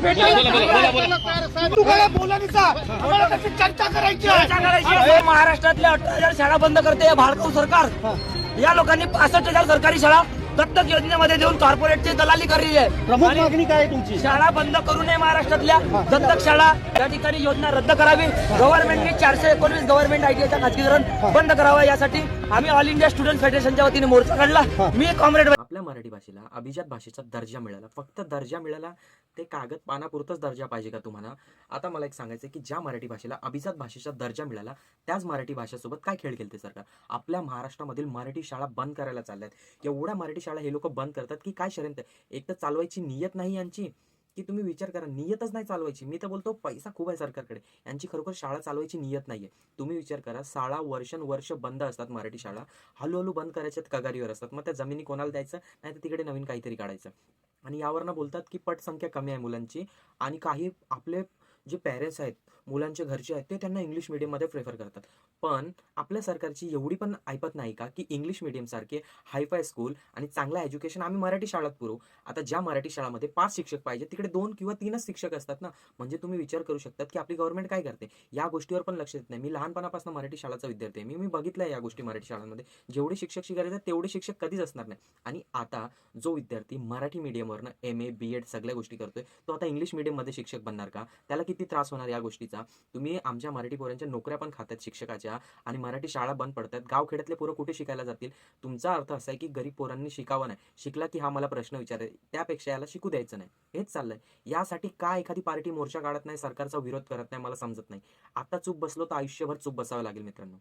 चर्चा करायची आहे. महाराष्ट्रातल्या 18,000 शाळा बंद करते हे भाडकाऊ सरकार. या लोकांनी 65,000 सरकारी शाळा दत्तक योजनेमध्ये देऊन कॉर्पोरेटची दलाली करली आहे. प्रमुख मागणी काय आहे तुमची? शाळा बंद करू नये महाराष्ट्रातल्या दत्तक शाळा. या ठिकाणी योजना रद्द करावी. गव्हर्नमेंटने 419 गव्हर्नमेंट आयटीआयचं खाजगीकरण बंद करावं यासाठी आम्ही ऑल इंडिया स्टुडंट फेडरेशनच्या वतीने मोर्चा काढला. मी कॉम्रेड. आपल्या मराठी भाषेला अभिजात भाषेचा दर्जा मिळाला. फक्त दर्जा मिळाला ते कागद पानापुरतच दर्जा पाहिजे का तुम्हाला? आता मला एक सांगायचं की ज्या मराठी भाषेला अभिजात भाषेचा दर्जा मिळाला त्याच मराठी भाषेसोबत काय खेळ खेळते सरकार? आपल्या महाराष्ट्रामधील मराठी शाळा बंद करायला चालल्यात. एवढ्या मराठी शाळा हे लोक बंद करतात की काय शर्यंत? एक तर चालवायची नियत नाही यांची, की तुम्ही विचार करा, नियतच नाही चालवायची. मी तर बोलतो पैसा खूप आहे सरकारकडे, यांची खरोखर शाळा चालवायची नियत नाहीये. तुम्ही विचार करा, शाळा वर्ष बंद असतात. मराठी शाळा हळूहळू बंद करायच्यात, कगारीवर असतात. मग त्या जमिनी कोणाला द्यायचं? नाही तर तिकडे नवीन काहीतरी काढायचं. आणि यावरनं बोलतात की पटसंख्या कमी आहे मुलांची, आणि काही आपले जे पेरेंट्स आहेत, मुलांचे घरचे आहेत, ते त्यांना इंग्लिश मिडियममध्ये प्रेफर करतात. पण आपल्या सरकारची एवढी पण ऐपत नाही का की इंग्लिश मिडियम सारखे हायफाय स्कूल आणि चांगलं एज्युकेशन आम्ही मराठी शाळेत पुरवू? आता ज्या मराठी शाळामध्ये 5 शिक्षक पाहिजे तिकडे 2 किंवा 3च शिक्षक असतात ना. म्हणजे तुम्ही विचार करू शकतात की आपली गव्हर्नमेंट काय करते. या गोष्टीवर पण लक्ष देत नाही. मी लहानपणापासून मराठी शाळेचा विद्यार्थी आहे. मी बघितलंय या गोष्टी मराठी शाळांमध्ये. जेवढे शिक्षक शिकायचे तेवढे शिक्षक कधीच असणार नाही. आणि आता जो विद्यार्थी मराठी मीडियमवरनं MA BEd सगळ्या गोष्टी करतोय, तो आता इंग्लिश मीडियममध्ये शिक्षक बनणार का? त्याला किती त्रास होणार या गोष्टीचा? तुम्ही आमच्या मराठी पोरांच्या नोकऱ्या पण खातात शिक्षकाच्या, आणि मराठी शाळा बंद पडतात. गावखेड्यातले पोरं कुठे शिकायला जातील? तुमचा अर्थ असा आहे की गरीब पोरांनी शिकावं नाही, शिकला की हा मला प्रश्न विचारेल, त्यापेक्षा याला शिकू द्यायचं नाही. हेच चाललंय. यासाठी का एखादी पार्टी मोर्चा काढत नाही, सरकारचा विरोध करत नाही, मला समजत नाही. आता चूप बसलो तर आयुष्यभर चूप बसावं लागेल मित्रांनो.